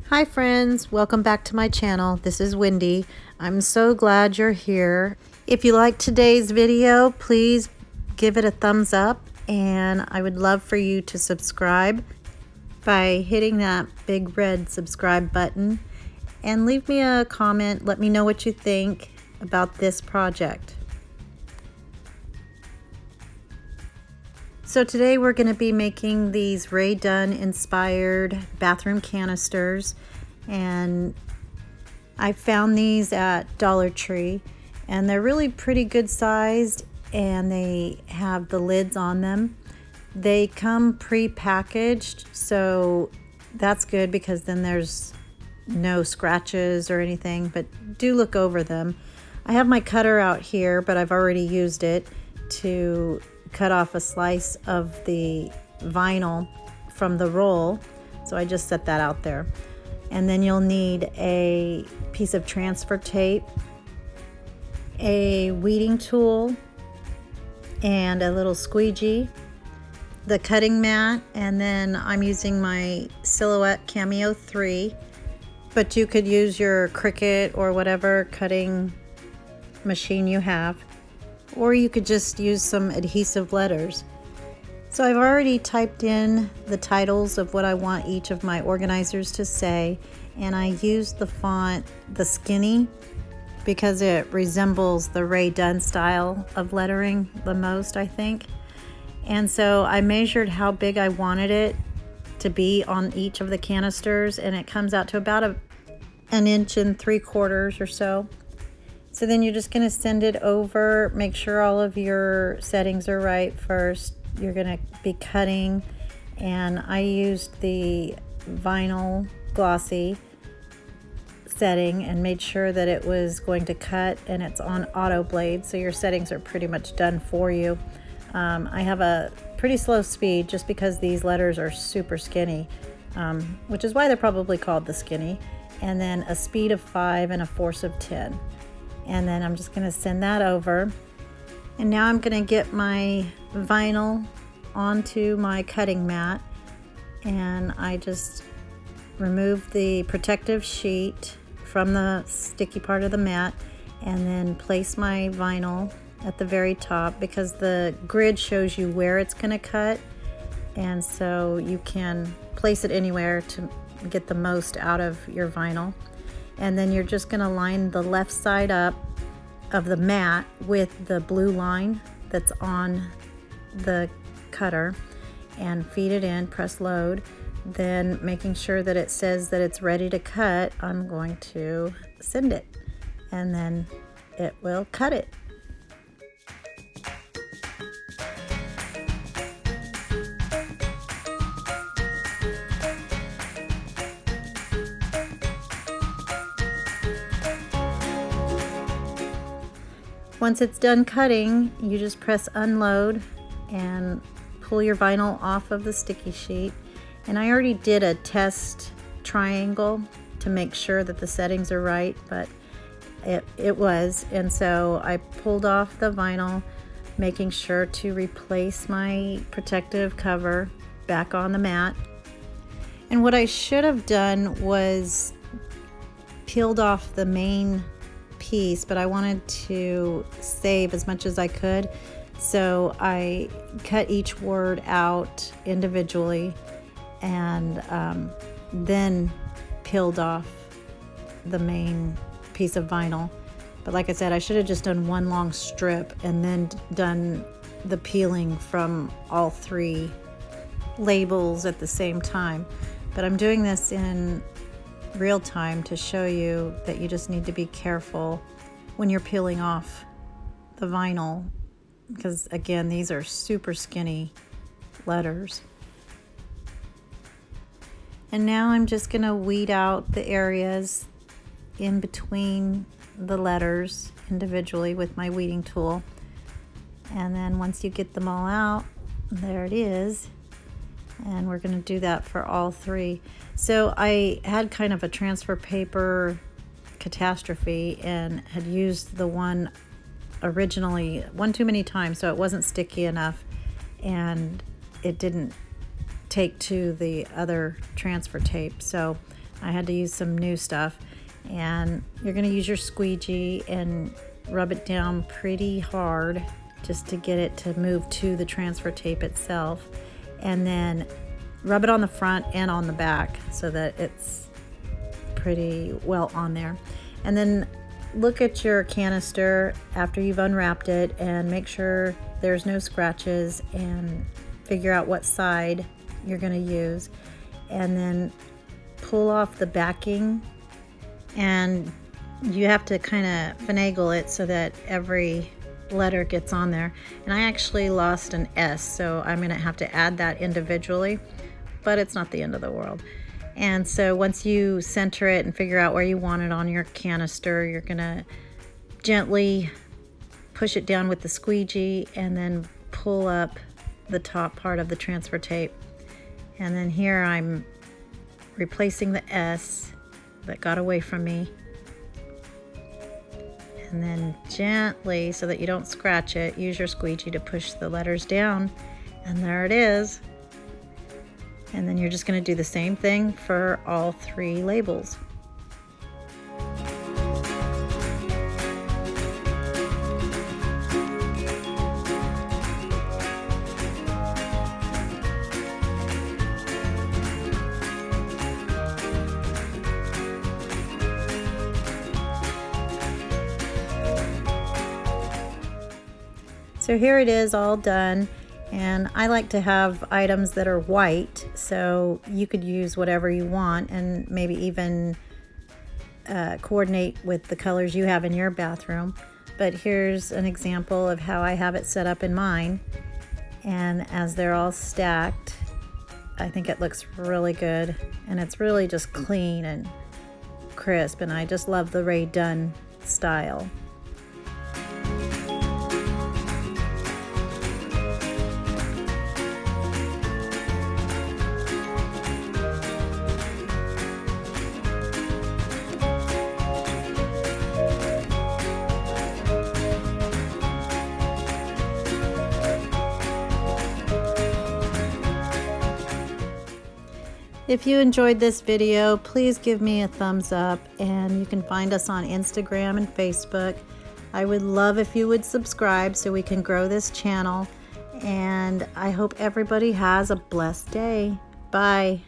Hi friends, welcome back to my channel. This is Wendy. I'm so glad you're here. If you like today's video, please give it a thumbs up, and I would love for you to subscribe by hitting that big red subscribe button and leave me a comment. Let me know what you think about this project. So today we're going to be making these Rae Dunn inspired bathroom canisters, and I found these at Dollar Tree, and they're really pretty good sized, and they have the lids on them. They come pre-packaged, so that's good because then there's no scratches or anything, but do look over them. I have my cutter out here, but I've already used it to cut off a slice of the vinyl from the roll, so I just set that out there. And then you'll need a piece of transfer tape, a weeding tool, and a little squeegee, the cutting mat, and then I'm using my Silhouette Cameo 3, but you could use your Cricut or whatever cutting machine you have, or you could just use some adhesive letters. So I've already typed in the titles of what I want each of my organizers to say, and I used the font The Skinny because it resembles the Rae Dunn style of lettering the most, I think. And so I measured how big I wanted it to be on each of the canisters, and it comes out to about an 1.75 inches or so. So then you're just going to send it over. Make sure all of your settings are right first. You're going to be cutting, and I used the vinyl glossy setting and made sure that it was going to cut, and it's on auto blade, so your settings are pretty much done for you. I have a pretty slow speed just because these letters are super skinny, which is why they're probably called the skinny, and then a speed of 5 and a force of 10. And then I'm just going to send that over. And now I'm going to get my vinyl onto my cutting mat, and I just remove the protective sheet from the sticky part of the mat, and then place my vinyl at the very top because the grid shows you where it's going to cut, and so you can place it anywhere to get the most out of your vinyl. And then you're just going to line the left side up of the mat with the blue line that's on the cutter and feed it in, press load. Then making sure that it says that it's ready to cut, I'm going to send it, and then it will cut it. Once it's done cutting, you just press unload and pull your vinyl off of the sticky sheet. And I already did a test triangle to make sure that the settings are right, but it was. And so I pulled off the vinyl, making sure to replace my protective cover back on the mat. And what I should have done was peeled off the main piece, but I wanted to save as much as I could, so I cut each word out individually and then peeled off the main piece of vinyl. But like I said, I should have just done one long strip and then done the peeling from all three labels at the same time. But I'm doing this in real time to show you that you just need to be careful when you're peeling off the vinyl, because again, these are super skinny letters. And now I'm just going to weed out the areas in between the letters individually with my weeding tool. And then once you get them all out, there it is. And we're going to do that for all three. So I had kind of a transfer paper catastrophe and had used the one originally one too many times, so it wasn't sticky enough, and it didn't take to the other transfer tape. So I had to use some new stuff. And you're going to use your squeegee and rub it down pretty hard just to get it to move to the transfer tape itself. And then rub it on the front and on the back so that it's pretty well on there. And then look at your canister after you've unwrapped it and make sure there's no scratches, and figure out what side you're going to use. And then pull off the backing, and you have to kind of finagle it so that every letter gets on there. And I actually lost an S, so I'm going to have to add that individually, but it's not the end of the world. And so once you center it and figure out where you want it on your canister, you're going to gently push it down with the squeegee and then pull up the top part of the transfer tape. And then here I'm replacing the S that got away from me. And then gently, so that you don't scratch it, use your squeegee to push the letters down. And there it is. And then you're just going to do the same thing for all 3 labels. So here it is all done. And I like to have items that are white, so you could use whatever you want and maybe even coordinate with the colors you have in your bathroom. But here's an example of how I have it set up in mine. And as they're all stacked, I think it looks really good. And it's really just clean and crisp. And I just love the Rae Dunn style. If you enjoyed this video, please give me a thumbs up, and you can find us on Instagram and Facebook. I would love if you would subscribe so we can grow this channel, and I hope everybody has a blessed day. Bye.